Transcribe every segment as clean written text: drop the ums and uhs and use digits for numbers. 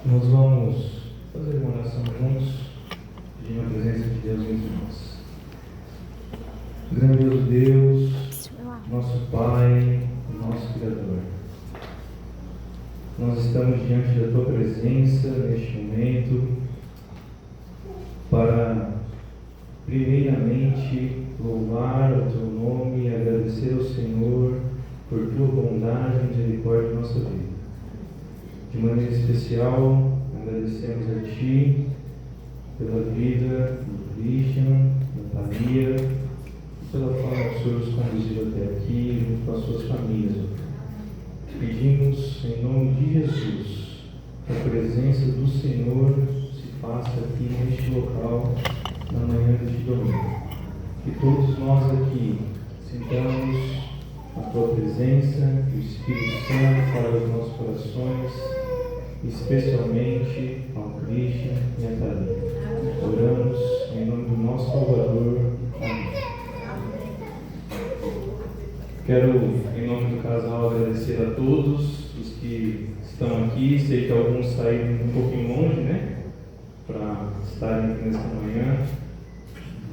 Nós vamos fazer uma oração juntos, pedindo a presença de Deus entre nós. Grandioso Deus, nosso Pai, nosso Criador, nós estamos diante da Tua presença neste momento para, primeiramente, louvar o Teu nome e agradecer ao Senhor por Tua bondade e misericórdia em nossa vida. De maneira especial, agradecemos a Ti pela vida do Christian, da Thalia, pela forma que o Senhor os conduziu até aqui, junto com as suas famílias. Pedimos, em nome de Jesus, que a presença do Senhor se faça aqui neste local, na manhã deste domingo. Que todos nós aqui sintamos a Tua presença, que o Espírito Santo fale aos nossos corações, especialmente ao Cristian e a Thalia. Oramos em nome do nosso Salvador. Amém. Quero, em nome do casal, agradecer a todos os que estão aqui. Sei que alguns saíram um pouquinho longe, né? Para estarem aqui nesta manhã.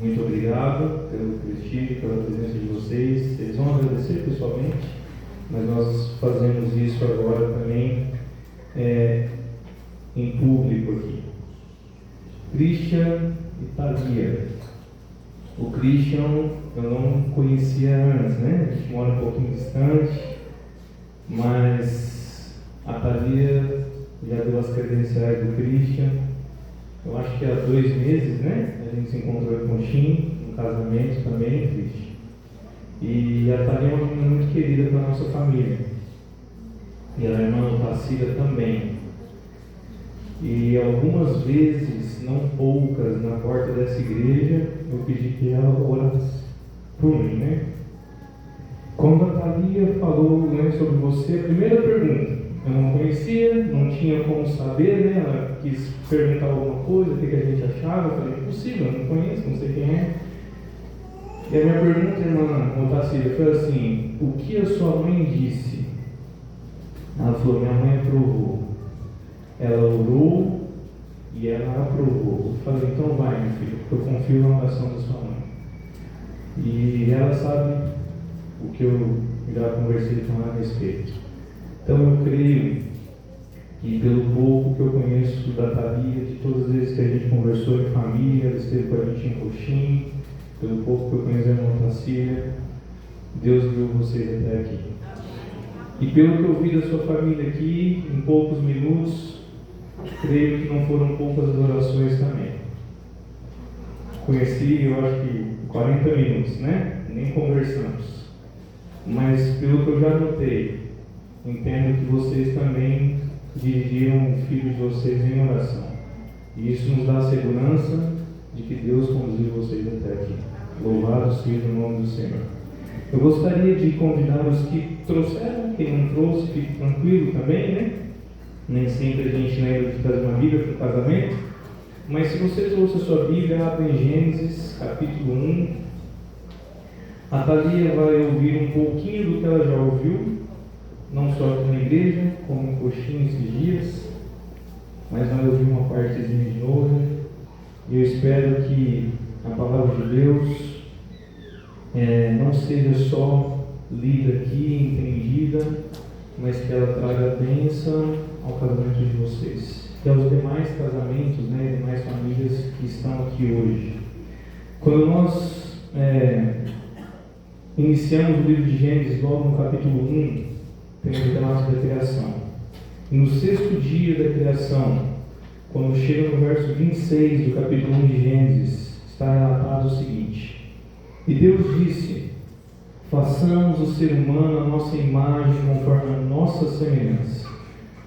Muito obrigado pelo prestígio, pela presença de vocês. Vocês vão agradecer pessoalmente, mas nós fazemos isso agora também em público aqui. Cristian e Thalia. O Cristian eu não conhecia antes, né? A gente mora um pouquinho distante, mas a Thalia já deu as credenciais do Cristian. Eu acho que há 2 meses, né? A gente se encontrou com o Shin, no casamento também, Cristian. E a Thalia é uma menina muito querida para a nossa família. E a irmã Tacília também. E algumas vezes, não poucas, na porta dessa igreja, eu pedi que ela orasse por mim, né? Quando a Thalia falou, né, sobre você, a primeira pergunta, eu não conhecia, não tinha como saber, né? Ela quis perguntar alguma coisa, o que a gente achava. Eu falei, impossível, eu não conheço, não sei quem é. E a minha pergunta, irmã Tacília, foi assim: o que a sua mãe disse? Ela falou, minha mãe aprovou. Ela orou e ela aprovou. Eu falei, então vai, meu filho, porque eu confio na oração da sua mãe. E ela sabe o que eu já conversei com ela a respeito. Então eu creio que pelo pouco que eu conheço da Thalia, de todas as vezes que a gente conversou em família, ela esteve com a gente em Coxim, pelo pouco que eu conheço a irmã Tacília, Deus viu vocês até aqui. E pelo que eu vi da sua família aqui, em poucos minutos, creio que não foram poucas adorações também. Conheci, eu acho que 40 minutos, né? Nem conversamos. Mas pelo que eu já notei, entendo que vocês também dirigiram o filho de vocês em oração. E isso nos dá a segurança de que Deus conduziu vocês até aqui. Louvado seja o nome do Senhor. Eu gostaria de convidar os que trouxeram, quem não trouxe, fique tranquilo também, né? Nem sempre a gente lembra de trazer uma Bíblia para o casamento. Mas se você trouxe a sua Bíblia, abre em Gênesis, capítulo 1. A Thalia vai ouvir um pouquinho do que ela já ouviu, não só aqui na igreja, como em Coxim esses dias, mas vai ouvir uma partezinha de novo. E eu espero que a palavra de Deus não seja só lida aqui, entendida, mas que ela traga bênção ao casamento de vocês e aos demais casamentos, né, demais famílias que estão aqui hoje. Quando nós iniciamos o livro de Gênesis, logo no capítulo 1, tem o relato da criação. E no 6º dia da criação, quando chega no verso 26 do capítulo 1 de Gênesis, está relatado o seguinte: e Deus disse, façamos o ser humano à nossa imagem, conforme a nossa semelhança.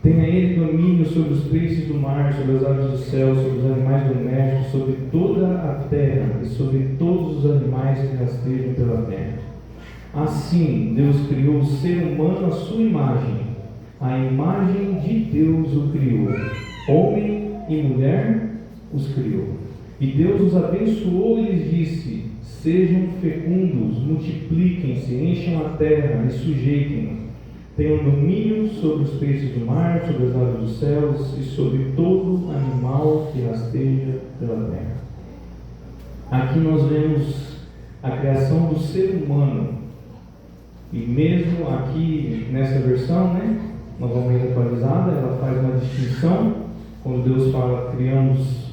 Tenha ele domínio sobre os peixes do mar, sobre as aves do céu, sobre os animais domésticos, sobre toda a terra e sobre todos os animais que rastejam pela terra. Assim, Deus criou o ser humano à sua imagem. A imagem de Deus o criou. Homem e mulher os criou. E Deus os abençoou e lhes disse, sejam fecundos, multipliquem-se, encham a terra e sujeitem-na. Tenham domínio sobre os peixes do mar, sobre as aves dos céus e sobre todo animal que rasteja pela terra. Aqui nós vemos a criação do ser humano. E mesmo aqui nessa versão, né, novamente atualizada, ela faz uma distinção. Quando Deus fala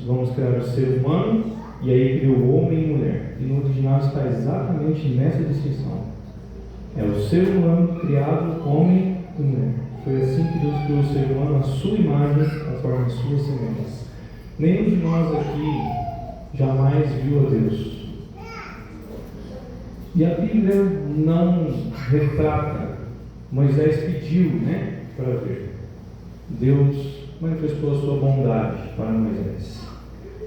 vamos criar o ser humano, e aí criou homem e mulher. E no original está exatamente nessa distinção. É o ser humano criado homem e mulher. Foi assim que Deus criou o ser humano à sua imagem, conforme a sua semelhança. Nenhum de nós aqui jamais viu a Deus. E a Bíblia não retrata. Moisés pediu, para ver. Deus manifestou a sua bondade para Moisés.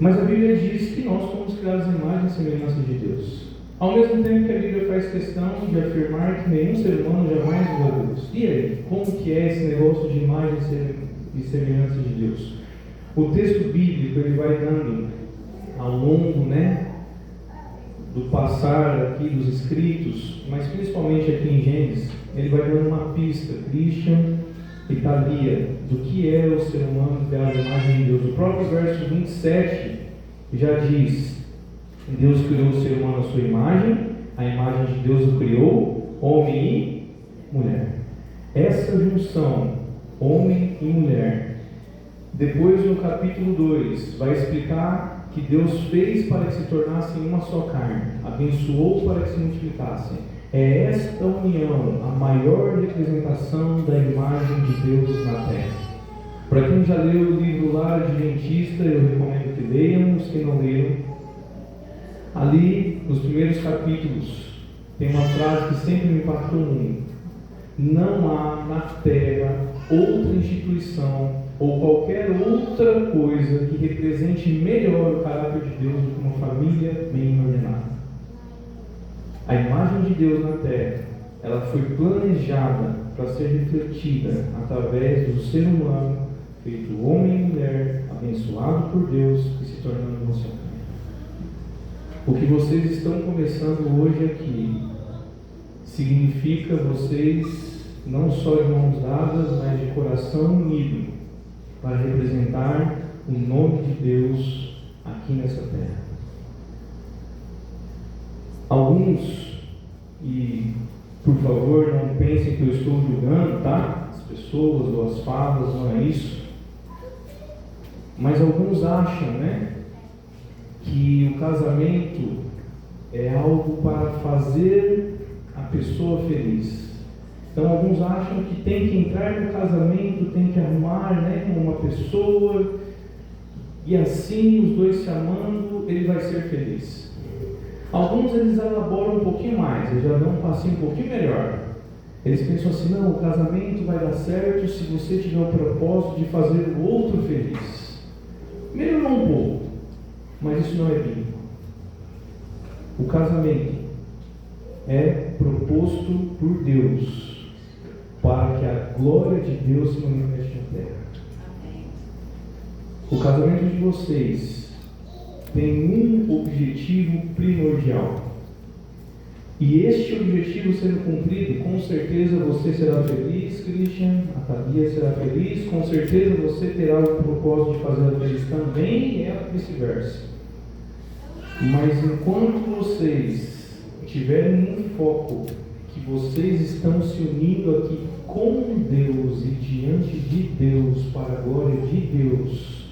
Mas a Bíblia diz que nós fomos criados em imagem e semelhança de Deus. Ao mesmo tempo que a Bíblia faz questão de afirmar que nenhum ser humano jamais viu a Deus. E aí, como que é esse negócio de imagem e semelhança de Deus? O texto bíblico ele vai dando ao longo, do passar aqui dos escritos, mas principalmente aqui em Gênesis, ele vai dando uma pista, Christian e Thalia, do que é o ser humano criado à imagem de Deus. O próprio verso 27 já diz: Deus criou o ser humano à sua imagem, a imagem de Deus o criou, homem e mulher. Essa junção, homem e mulher, depois no capítulo 2, vai explicar que Deus fez para que se tornassem uma só carne, abençoou para que se multiplicassem. É esta união a maior representação da imagem de Deus na terra. Para quem já leu o livro Lar Adventista, eu recomendo que leiam. Os que não leram, ali nos primeiros capítulos tem uma frase que sempre me impactou muito: não há na terra outra instituição ou qualquer outra coisa que represente melhor o caráter de Deus do que uma família bem ordenada. A imagem de Deus na terra, ela foi planejada para ser refletida através do ser humano, feito homem e mulher, abençoado por Deus e se tornando uma só carne. O que vocês estão começando hoje aqui significa vocês não só de mãos dadas, mas de coração unido para representar o nome de Deus aqui nessa terra. Alguns, e por favor não pensem que eu estou julgando, tá? As pessoas ou as falas, não é isso. Mas alguns acham, que o casamento é algo para fazer a pessoa feliz. Então alguns acham que tem que entrar no casamento, tem que arrumar uma pessoa, e assim os dois se amando, ele vai ser feliz. Alguns eles elaboram um pouquinho mais, eles já dão um passinho um pouquinho melhor. Eles pensam assim: não, o casamento vai dar certo se você tiver o propósito de fazer o outro feliz. Melhorou um pouco, mas isso não é bíblico. O casamento é proposto por Deus para que a glória de Deus se manifeste na terra. O casamento de vocês tem um objetivo primordial. E este objetivo sendo cumprido, com certeza você será feliz, Christian, a Thalia será feliz, com certeza você terá o propósito de fazer a feliz também, e ela vice-versa. Mas enquanto vocês tiverem um foco que vocês estão se unindo aqui com Deus e diante de Deus, para a glória de Deus,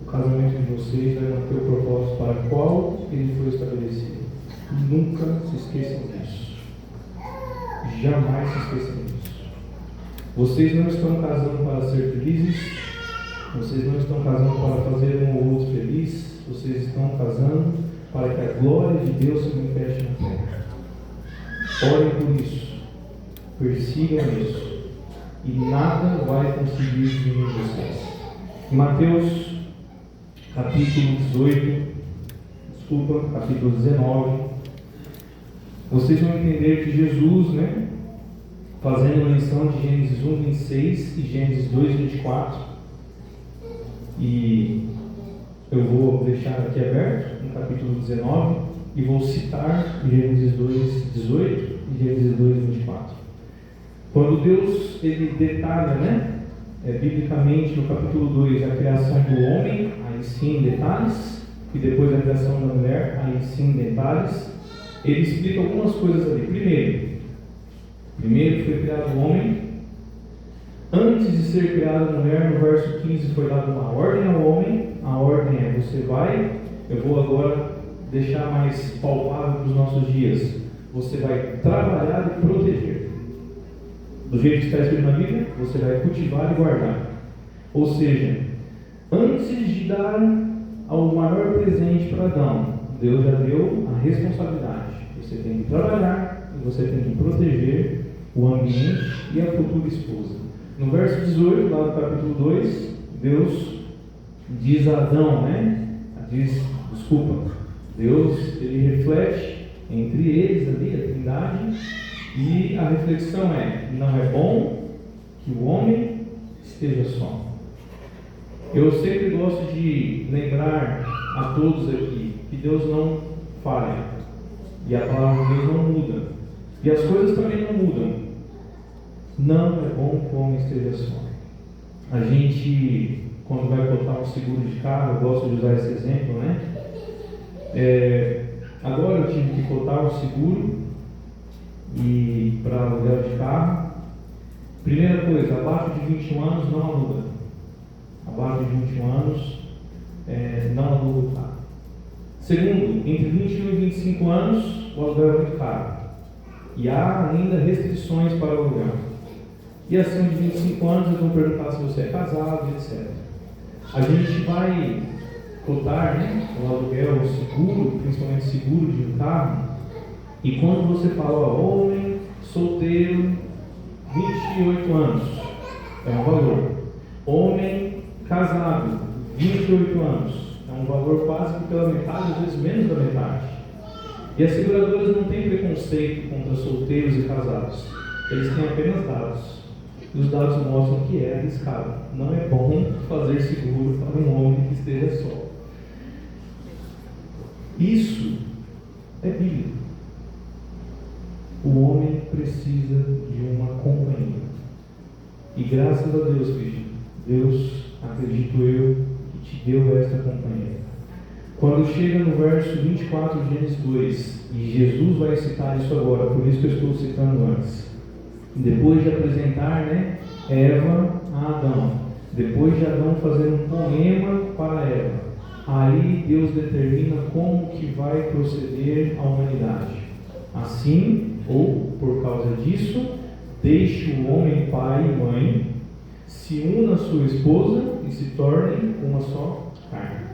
o casamento de vocês vai manter o propósito para o qual ele foi estabelecido. Nunca se esqueçam disso. Jamais se esqueçam disso. Vocês não estão casando para ser felizes, vocês não estão casando para fazer um ou outro feliz, vocês estão casando para que a glória de Deus se manifeste na terra. Orem por isso, persigam isso, e nada vai conseguir destruir vocês. Mateus capítulo 19, vocês vão entender que Jesus, fazendo menção de Gênesis 1:26 e Gênesis 2:24, e eu vou deixar aqui aberto no capítulo 19 e vou citar Gênesis 2:18 e Gênesis 2:24. Quando Deus ele detalha, biblicamente no capítulo 2 a criação do homem, aí sim em detalhes, e depois a criação da mulher, aí sim em detalhes, ele explica algumas coisas ali. Primeiro foi criado o homem. Antes de ser criada a mulher, no verso 15 foi dada uma ordem ao homem. A ordem é: você vai, eu vou agora deixar mais palpável para os nossos dias, você vai trabalhar e proteger. Do jeito que está escrito na Bíblia, você vai cultivar e guardar. Ou seja, antes de dar ao maior presente para Adão, Deus já deu a responsabilidade. Você tem que trabalhar e você tem que proteger o ambiente e a futura esposa. No verso 18, lá do capítulo 2, Deus diz a Adão, né? Deus, ele reflete entre eles ali, a Trindade, e a reflexão é: não é bom que o homem esteja só. Eu sempre gosto de lembrar a todos aqui que Deus não falha, e a palavra de Deus não muda, e as coisas também não mudam. Não é bom que o homem esteja só. A gente, quando vai botar um seguro de carro, eu gosto de usar esse exemplo, né? Agora eu tive que cotar o seguro e para aluguel de carro. Primeira coisa, abaixo de 21 anos não aluga. Abaixo de 21 anos não aluga o carro. Segundo, entre 21 e 25 anos o aluguel é muito caro. E há ainda restrições para o aluguel. E acima de 25 anos eles vão perguntar se você é casado, etc. A gente vai cotar, né, o aluguel, o seguro, principalmente seguro de um carro, e quando você fala, homem, solteiro, 28 anos, é um valor. Homem, casado, 28 anos, é um valor quase que pela metade, às vezes menos da metade. E as seguradoras não têm preconceito contra solteiros e casados, eles têm apenas dados. E os dados mostram que é arriscado. Não é bom fazer seguro para um homem que esteja só. Isso é bíblico. O homem precisa de uma companhia. E graças a Deus, Cristo, Deus, acredito eu, que te deu esta companhia. Quando chega no verso 24 de Gênesis 2, e Jesus vai citar isso agora, por isso que eu estou citando antes. Depois de apresentar, né, Eva a Adão, depois de Adão fazer um poema para Eva, aí Deus determina como que vai proceder a humanidade. Assim, ou por causa disso, deixe o homem pai e mãe, se una a sua esposa e se tornem uma só carne.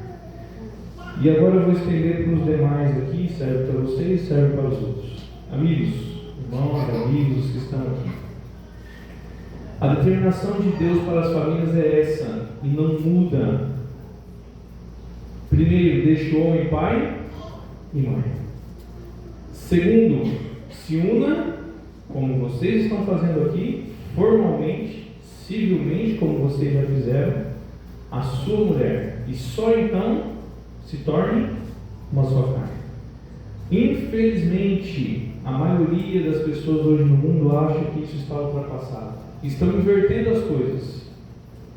E agora eu vou estender para os demais aqui, serve para vocês, serve para os outros. Amigos, irmãos, amigos que estão aqui. A determinação de Deus para as famílias é essa, e não muda. Primeiro, deixe o homem pai e mãe. Segundo, se una, como vocês estão fazendo aqui, formalmente, civilmente, como vocês já fizeram, a sua mulher, e só então se torne uma só carne. Infelizmente, a maioria das pessoas hoje no mundo acha que isso está ultrapassado. Estão invertendo as coisas.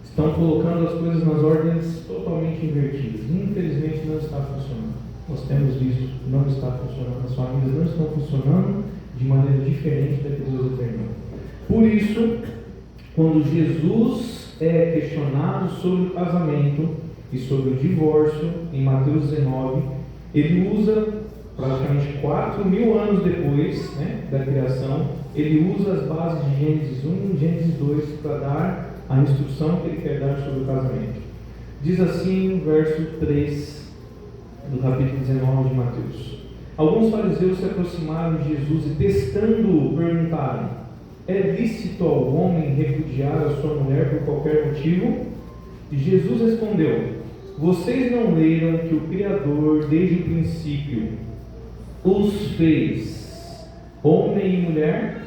Estão colocando as coisas nas ordens totalmente invertidas. Infelizmente não está funcionando. Nós temos visto, não está funcionando. As famílias não estão funcionando de maneira diferente da que Deus determinou. Por isso, quando Jesus é questionado sobre o casamento e sobre o divórcio, em Mateus 19, ele usa praticamente 4.000 anos depois, né, da criação, ele usa as bases de Gênesis 1 e Gênesis 2 para dar a instrução que ele quer dar sobre o casamento. Diz assim no verso 3 do capítulo 19 de Mateus: alguns fariseus se aproximaram de Jesus e, testando-o, perguntaram: é lícito ao homem repudiar a sua mulher por qualquer motivo? E Jesus respondeu: vocês não leram que o Criador, desde o princípio, os fez homem e mulher?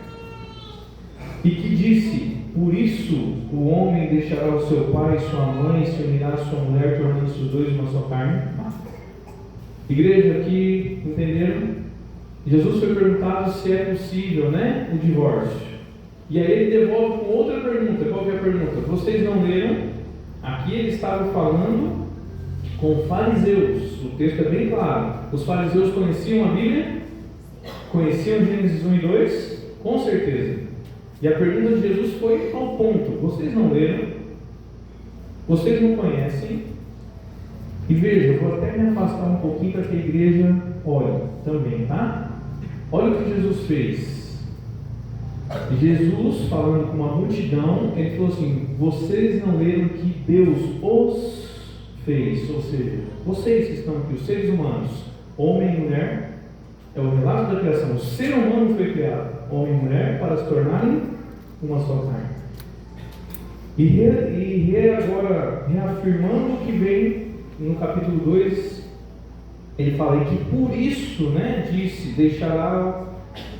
E que disse: por isso o homem deixará o seu pai e sua mãe e se unirá à sua mulher, tornando-se os dois uma só carne? Igreja, aqui, entenderam? Jesus foi perguntado se é possível, né, o divórcio. E aí ele devolve com outra pergunta. Qual que é a pergunta? Vocês não leram? Aqui ele estava falando com fariseus. O texto é bem claro. Os fariseus conheciam a Bíblia? Conheciam Gênesis 1 e 2? Com certeza. E a pergunta de Jesus foi ao ponto: vocês não leram? Vocês não conhecem? E veja, eu vou até me afastar um pouquinho para que a igreja olhe também, tá? Olha o que Jesus fez. Jesus, falando com uma multidão, ele falou assim: vocês não leram que Deus os fez? Ou seja, vocês que estão aqui, os seres humanos, homem e mulher, é o relato da criação. O ser humano foi criado, homem e mulher, para se tornarem uma só carne. Agora, reafirmando o que vem no capítulo 2, ele fala que por isso, disse, deixará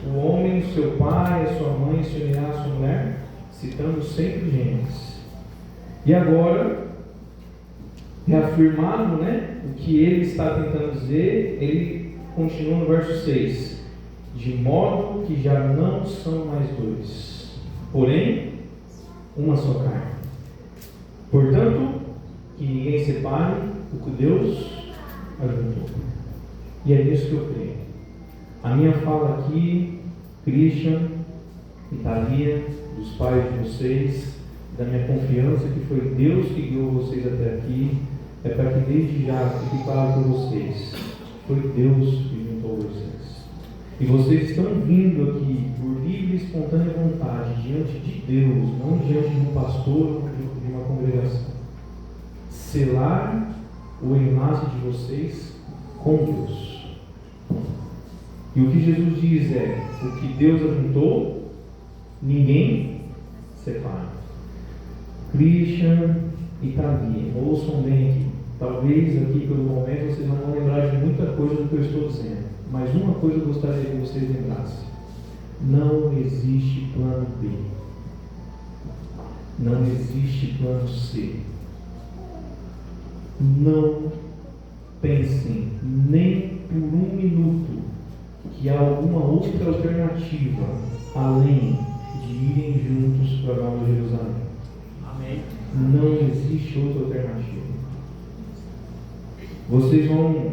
o homem, seu pai, a sua mãe, se unirá à sua mulher, citando sempre Gênesis. E agora, reafirmado, o que ele está tentando dizer, ele continua no verso 6, de modo que já não são mais dois, porém, uma só carne. Portanto, que ninguém separe o que Deus ajuntou. E é nisso que eu creio. A minha fala aqui, Christian, Thalia, dos pais de vocês, da minha confiança que foi Deus que guiou vocês até aqui, é para que desde já fique claro para vocês, foi Deus que juntou vocês. E vocês estão vindo aqui por livre e espontânea vontade, diante de Deus, não diante de um pastor ou de uma congregação. Selar o enlace de vocês com Deus. E o que Jesus diz é: o que Deus ajuntou, ninguém separa. Christian e Thalia, ouçam bem aqui. Talvez aqui pelo momento vocês não vão lembrar de muita coisa do que eu estou dizendo, mas uma coisa eu gostaria que vocês lembrassem: não existe plano B, não existe plano C. Não pensem nem por um minuto que há alguma outra alternativa além de irem juntos para Nova Jerusalém. Amém. Não existe outra alternativa. Vocês vão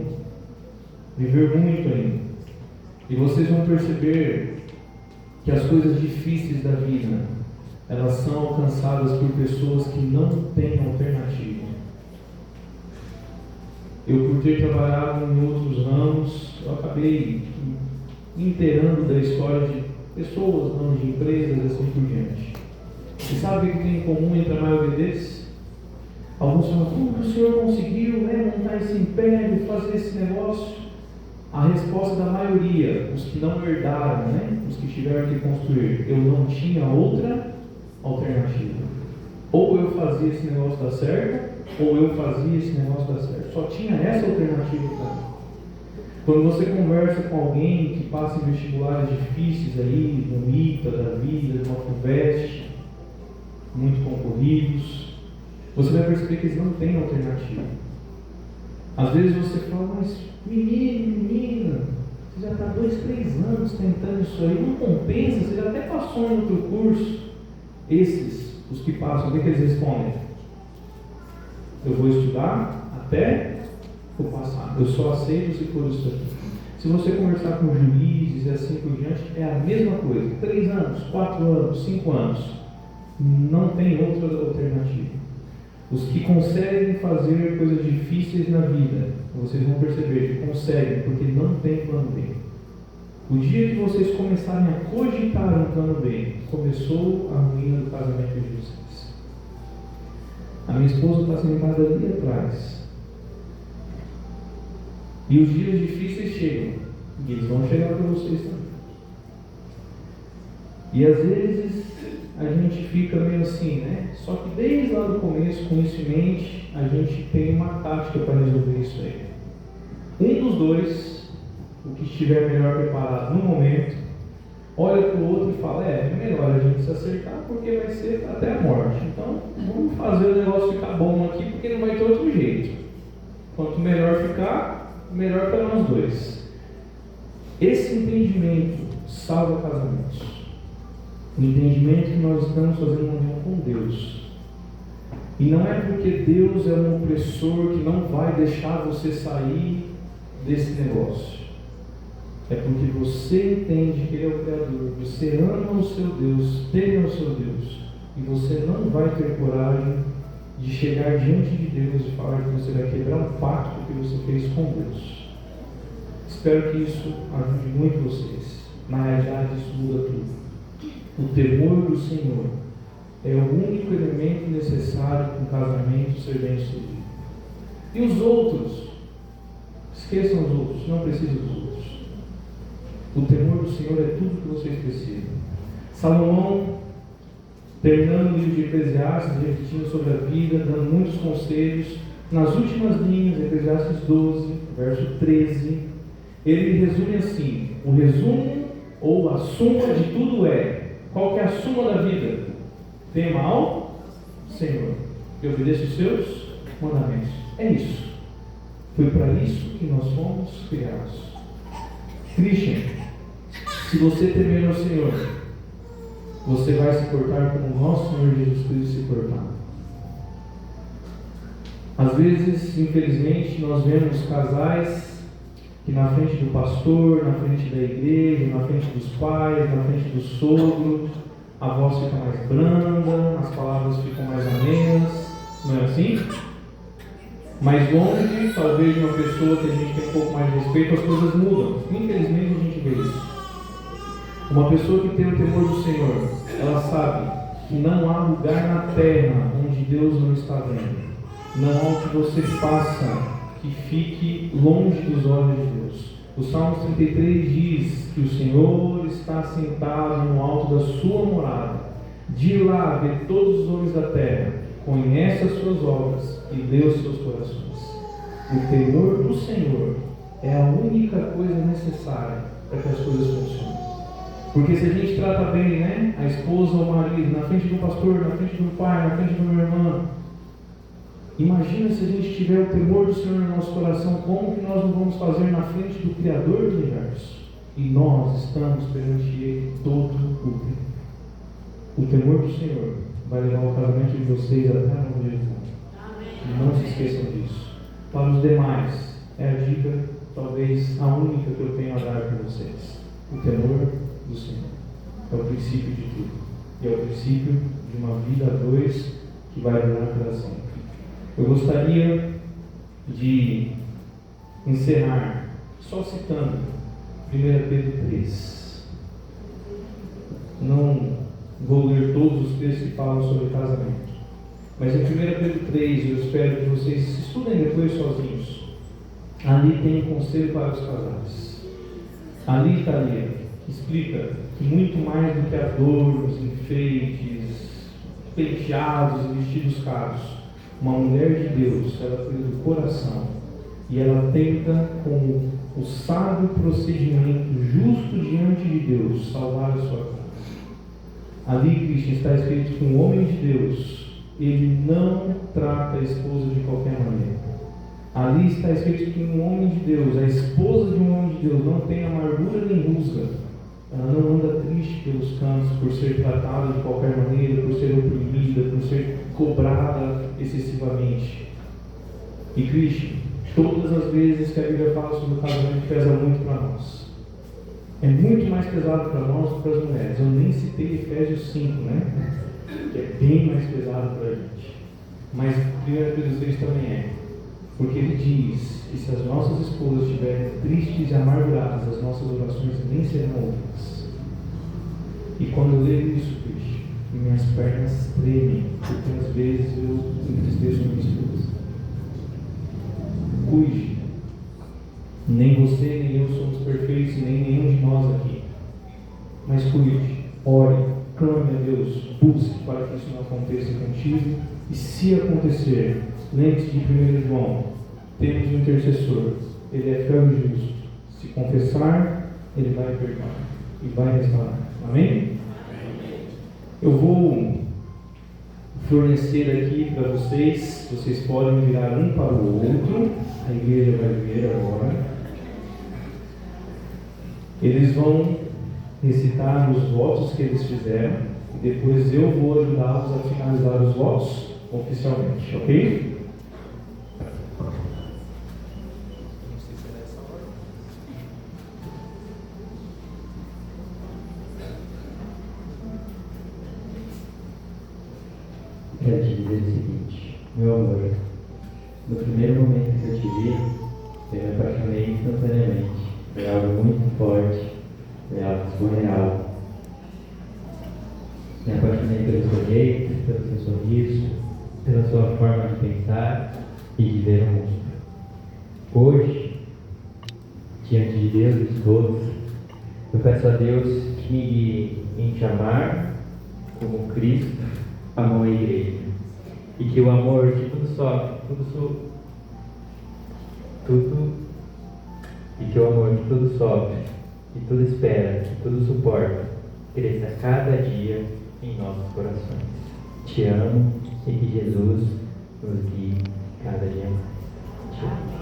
viver muito ainda, e vocês vão perceber que as coisas difíceis da vida, elas são alcançadas por pessoas que não têm alternativa. Eu, por ter trabalhado em outros ramos, eu acabei inteirando da história de pessoas, donos de empresas, assim por diante. E sabe o que tem em comum entre a maioria desses? Alguns falam: como que o senhor conseguiu montar esse império, fazer esse negócio? A resposta da maioria, os que não herdaram, os que tiveram que construir: eu não tinha outra alternativa. Ou eu fazia esse negócio dar certo, ou eu fazia esse negócio dar certo. Só tinha essa alternativa para mim. Quando você conversa com alguém que passa em vestibulares difíceis aí, no ITA da vida, no FUVEST, muito concorridos, você vai perceber que eles não têm alternativa. Às vezes você fala: mas menino, menina, você já está 2, 3 anos tentando isso aí, não compensa, você já até passou em outro curso. Esses, os que passam, o que eles respondem? Eu vou estudar até eu passar, eu só aceito se for isso aqui. Se você conversar com juízes e assim por diante, é a mesma coisa. 3 anos, 4 anos, 5 anos, não tem outra alternativa. Os que conseguem fazer coisas difíceis na vida, vocês vão perceber que conseguem, porque não tem plano B. O dia que vocês começarem a cogitar um plano B, começou a ruína do casamento de vocês. A minha esposa está sentada ali atrás. E os dias difíceis chegam. E eles vão chegar para vocês também. E às vezes a gente fica meio assim, Só que desde lá do começo, com isso em mente, a gente tem uma tática para resolver isso aí. Um dos dois, o que estiver melhor preparado no momento, olha para o outro e fala: é melhor a gente se acertar, porque vai ser até a morte. Então vamos fazer o negócio ficar bom aqui, porque não vai ter outro jeito. Quanto melhor ficar, melhor para nós dois. Esse entendimento salva casamentos. O entendimento que nós estamos fazendo uma união com Deus. E não é porque Deus é um opressor que não vai deixar você sair desse negócio. É porque você entende que Ele é o Criador, você ama o seu Deus, teme ao seu Deus, e você não vai ter coragem de chegar diante de Deus e falar que você vai quebrar um pacto que você fez com Deus. Espero que isso ajude muito vocês. Na realidade, isso muda tudo. O temor do Senhor é o único elemento necessário para um casamento ser bem sucedido. E os outros? Esqueçam os outros, não precisam dos outros. O temor do Senhor é tudo que vocês precisam. Salomão, Terminando o livro de Eclesiastes, refletindo sobre a vida, dando muitos conselhos. Nas últimas linhas, Eclesiastes 12, verso 13, ele resume assim: o resumo ou a suma de tudo é, qual que é a suma da vida? Tema ao Senhor e obedeça os seus mandamentos. É isso. Foi para isso que nós fomos criados. Christian, se você temer ao Senhor, você vai se portar como o nosso Senhor Jesus Cristo se portava. Às vezes, infelizmente, nós vemos casais que na frente do pastor, na frente da igreja, na frente dos pais, na frente do sogro, a voz fica mais branda, as palavras ficam mais amenas, não é assim? Mais longe, talvez de uma pessoa que a gente tem um pouco mais de respeito, as coisas mudam. Infelizmente a gente vê isso. Uma pessoa que tem o temor do Senhor, ela sabe que não há lugar na terra onde Deus não está vendo. Não há o que você faça que fique longe dos olhos de Deus. O Salmo 33 diz que o Senhor está sentado no alto da sua morada. De lá vê todos os homens da terra, conhece as suas obras e lê os seus corações. O temor do Senhor é a única coisa necessária para que as coisas funcionem. Porque se a gente trata bem, né, a esposa ou o marido, na frente do pastor, na frente do pai, na frente de uma irmã, imagina se a gente tiver o temor do Senhor no nosso coração, como que nós não vamos fazer na frente do Criador do Universo? E nós estamos perante Ele todo o tempo. O temor do Senhor vai levar o casamento de vocês até onde eles vão. Não se esqueçam disso. Para os demais, é a dica, talvez a única que eu tenho a dar para vocês. O temor do Senhor é o princípio de tudo. E é o princípio de uma vida a dois que vai durar para sempre. Eu gostaria de encerrar só citando 1 Pedro 3. Não vou ler todos os textos que falam sobre casamento, mas em 1 Pedro 3 eu espero que vocês estudem depois sozinhos. Ali tem um conselho para os casais. Ali está ali, que explica que muito mais do que adornos, enfeites, penteados e vestidos caros, uma mulher de Deus, ela cuida do coração e ela tenta, com o sábio procedimento justo diante de Deus, salvar a sua casa. Ali, Cristo, está escrito que um homem de Deus, ele não trata a esposa de qualquer maneira. Ali está escrito que um homem de Deus, a esposa de um homem de Deus, não tem amargura nem rusga. Ela não anda triste pelos cantos por ser tratada de qualquer maneira, por ser oprimida, por ser cobrada excessivamente. E Cristo, todas as vezes que a Bíblia fala sobre o casamento, pesa muito para nós. É muito mais pesado para nós do que para as mulheres. Eu nem citei Efésios 5, né? Que é bem mais pesado para a gente. Mas 1 Pedro 3 também é. Porque ele diz que se as nossas esposas estiverem tristes e amarguradas, as nossas orações nem serão ouvidas. E quando eu leio isso, Cristo, minhas pernas tremem, porque às vezes eu entristeço minha esposa. Cuide. Nem você nem eu somos perfeitos, nem nenhum de nós aqui. Mas cuide, ore, clame a Deus, busque para que isso não aconteça contigo. E se acontecer, lembre-se de 1 João, temos um intercessor, ele é fiel e justo. Se confessar, ele vai perdoar e vai restaurar. Amém? Eu vou fornecer aqui para vocês, vocês podem virar um para o outro, a igreja vai ver agora. Eles vão recitar os votos que eles fizeram e depois eu vou ajudá-los a finalizar os votos oficialmente, ok? Quero te dizer o seguinte, meu amor, no primeiro momento que eu te vi, eu me apaixonei instantaneamente. Foi algo muito forte, foi algo surreal. Me apaixonei pelo seu jeito, pelo seu sorriso, pela sua forma de pensar e de ver o mundo. Hoje, diante de Deus e de todos, eu peço a Deus que me guie em te amar, como Cristo amou a igreja. E que o amor que tudo sofre, que tudo espera, que tudo suporta, cresça cada dia em nossos corações. Te amo e que Jesus nos guie cada dia mais. Te amo.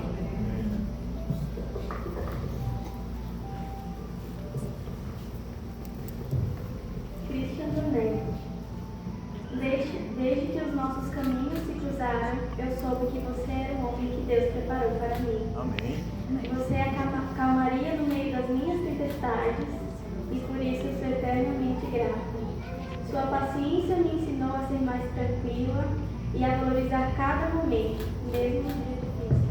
Christian também. Desde que os nossos caminhos se cruzaram, eu soube que você era o homem que Deus preparou para mim. Amém. Você é a calmaria no meio das minhas tempestades e por isso eu sou eternamente grata. Sua paciência me ensinou a ser mais tranquila e a valorizar cada momento, mesmo nos dias difíceis.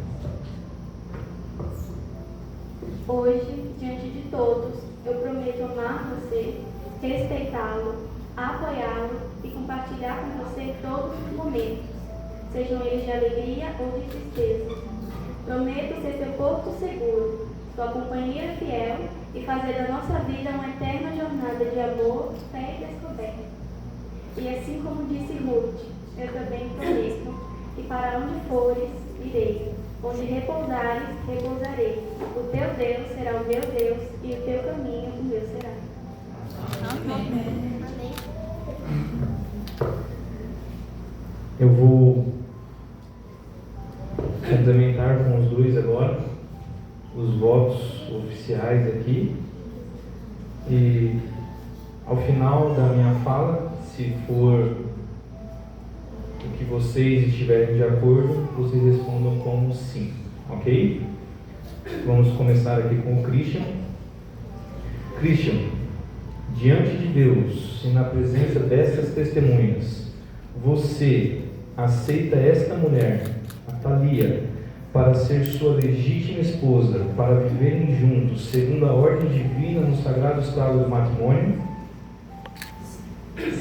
Hoje, diante de todos, eu prometo amar você, respeitá-lo, apoiá-lo e compartilhar com você todos os momentos, sejam eles de alegria ou de tristeza. Prometo ser seu porto seguro, sua companheira fiel e fazer da nossa vida uma eterna jornada de amor, fé e descoberta. E assim como disse Ruth, eu também prometo, e para onde fores, irei. Onde repousares, repousarei. O teu Deus será o meu Deus e o teu caminho o meu será. Amém. Eu vou complementar com os dois agora os votos oficiais aqui. E ao final da minha fala, se for o que vocês estiverem de acordo, vocês respondam como sim, ok? Vamos começar aqui com o Christian. Christian, diante de Deus e na presença dessas testemunhas, você aceita esta mulher, a Thalia, para ser sua legítima esposa, para viverem juntos, segundo a ordem divina no sagrado estado do matrimônio?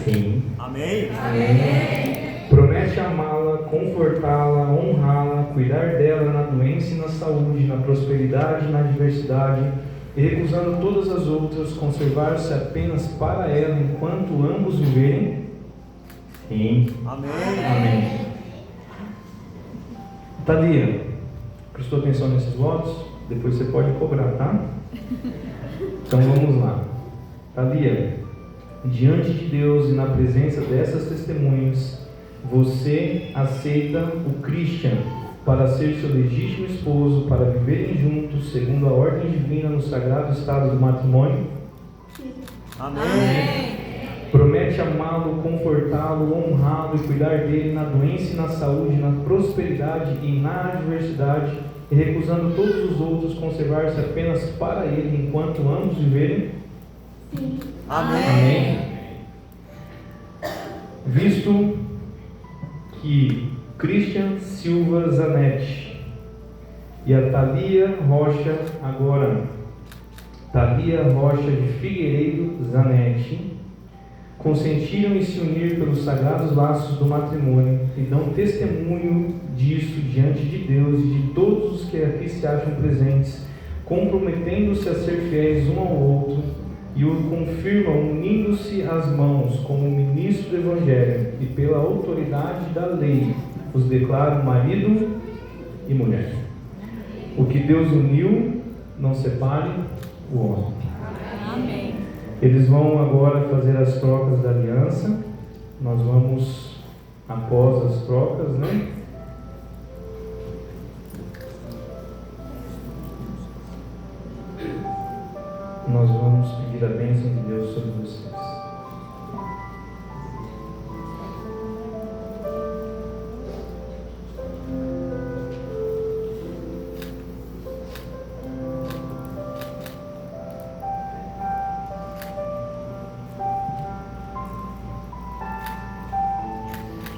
Sim. Amém. Amém. Promete amá-la, confortá-la, honrá-la, cuidar dela na doença e na saúde, na prosperidade e na adversidade, e recusando todas as outras, conservar-se apenas para ela enquanto ambos viverem? Sim. Amém. Amém. Thalia, prestou atenção nesses votos? Depois você pode cobrar, tá? Então vamos lá. Thalia, diante de Deus e na presença dessas testemunhas, você aceita o Christian para ser seu legítimo esposo, para viverem juntos, segundo a ordem divina no sagrado estado do matrimônio? Amém. Promete amá-lo, confortá-lo, honrá-lo e cuidar dele na doença e na saúde, na prosperidade e na adversidade, e recusando todos os outros, conservar-se apenas para ele enquanto ambos viverem? Sim. Amém. Amém. Visto que Christian Silva Zanetti e a Thalia Rocha, agora Thalia Rocha de Figueiredo Zanetti, consentiram em se unir pelos sagrados laços do matrimônio e dão testemunho disso diante de Deus e de todos os que aqui se acham presentes, comprometendo-se a ser fiéis um ao outro, e o confirmam unindo-se as mãos como ministro do Evangelho e pela autoridade da lei os declaram marido e mulher. O que Deus uniu, não separe o homem. Amém. Eles vão agora fazer as trocas da aliança. Nós vamos, após as trocas, né? Nós vamos pedir a bênção de Deus sobre vocês.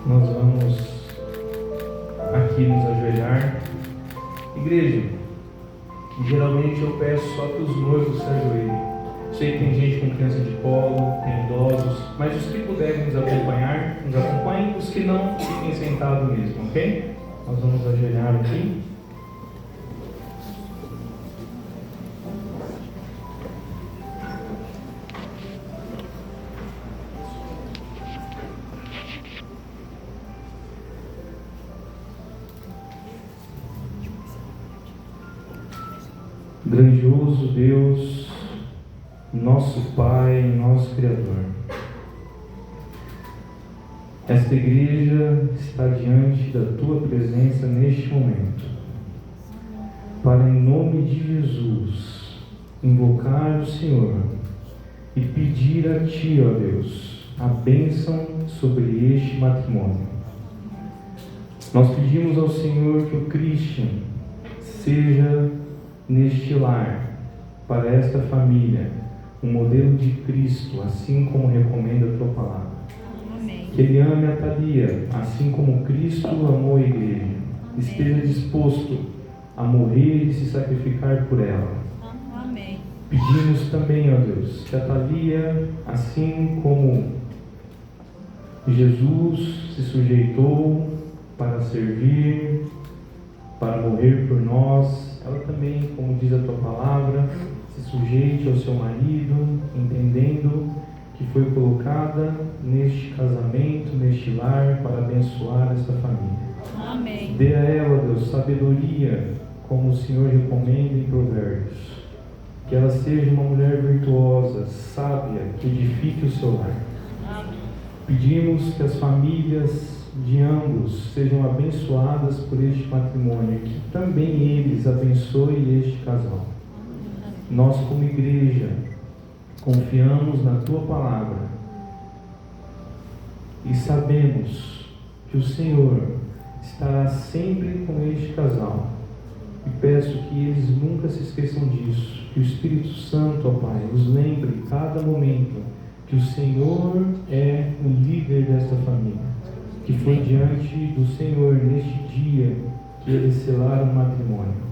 Nós vamos aqui nos ajoelhar. Igreja, geralmente eu peço só que os noivos se ajoelhem. Sei que tem gente com criança de colo, tem idosos, mas os que puderem nos acompanhar, nos acompanhem. Os que não, fiquem sentados mesmo, ok? Nós vamos ajoelhar aqui. Grandioso Deus, nosso Pai, nosso Criador, esta igreja está diante da Tua presença neste momento, para, em nome de Jesus, invocar o Senhor e pedir a Ti, ó Deus, a bênção sobre este matrimônio. Nós pedimos ao Senhor que o Christian seja neste lar, para esta família, um modelo de Cristo, assim como recomenda a Tua palavra. Amém. Que ele ame a Thalia, assim como Cristo amou a igreja. Amém. Esteja disposto a morrer e se sacrificar por ela. Amém. Pedimos também, ó Deus, que a Thalia, assim como Jesus se sujeitou para servir, para morrer por nós, ela também, como diz a Tua palavra, se sujeite ao seu marido, entendendo que foi colocada neste casamento, neste lar, para abençoar esta família. Amém. Dê a ela, Deus, sabedoria, como o Senhor recomenda em Provérbios. Que ela seja uma mulher virtuosa, sábia, que edifique o seu lar. Amém. Pedimos que as famílias de ambos sejam abençoadas por este matrimônio, que também eles abençoem este casal. Nós, como igreja, confiamos na Tua palavra e sabemos que o Senhor estará sempre com este casal, e peço que eles nunca se esqueçam disso, que o Espírito Santo, ó Pai, os lembre cada momento que o Senhor é o líder desta família, que foi diante do Senhor neste dia que eles selaram o matrimônio,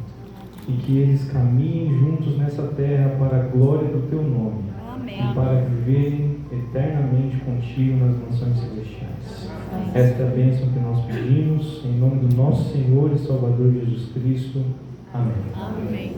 e que eles caminhem juntos nessa terra para a glória do Teu nome. Amém. E para viverem eternamente contigo nas mansões celestiais. Esta é a bênção que nós pedimos, em nome do nosso Senhor e Salvador Jesus Cristo. Amém. Amém.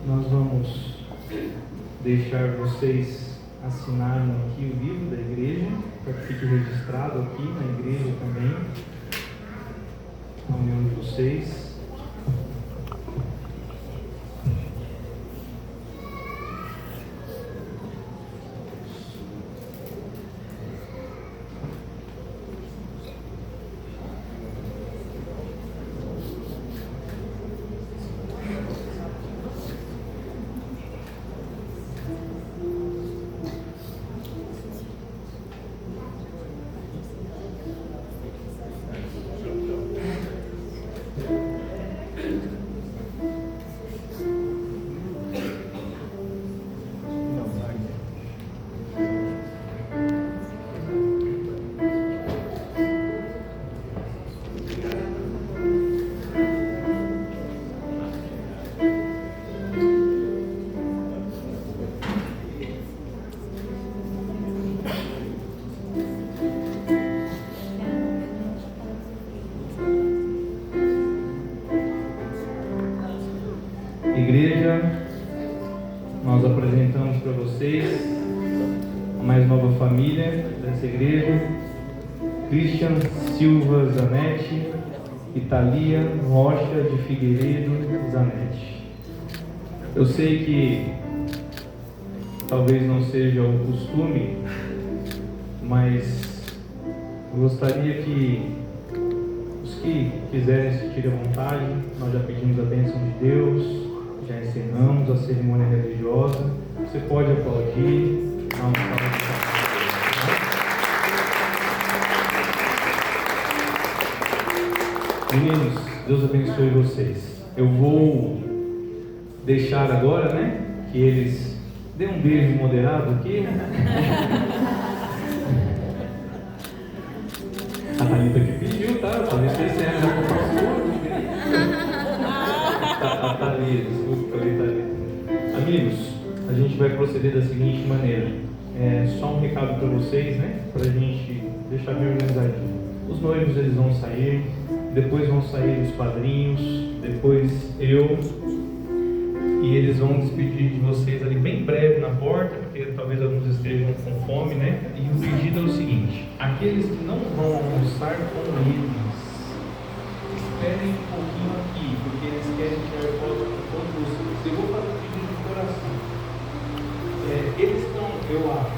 Nós vamos deixar vocês assinarem aqui o livro da igreja, para que fique registrado aqui na igreja também, a união de vocês. igreja, nós apresentamos para vocês a mais nova família dessa igreja: Christian Silva Zanetti e Thalia Rocha de Figueiredo Zanetti. Eu sei que talvez não seja o costume, mas eu gostaria que os que quiserem se sentir à vontade, nós já pedimos a bênção de Deus, já encerramos a cerimônia religiosa. Você pode aplaudir, dar uma salva de palmas. Meninos, Deus abençoe vocês. Eu vou deixar agora, né, que eles dêem um beijo moderado aqui. A Thalita que pediu, tá? Talvez vocês tenham já comprado o outro. A Thalita, desculpa, falei Thalita. Amigos, a gente vai proceder da seguinte maneira. Só um recado para vocês, né? Para a gente deixar bem organizadinho. Os noivos, eles vão sair, depois vão sair os padrinhos, depois eu, e eles vão despedir de vocês ali bem breve na porta, porque talvez alguns estejam com fome, né? E o pedido é o seguinte: aqueles que não vão almoçar com eles, esperem um pouquinho aqui, porque eles querem tirar foto com todos vocês. Eu vou fazer um pedido de coração. Eles estão, eu acho,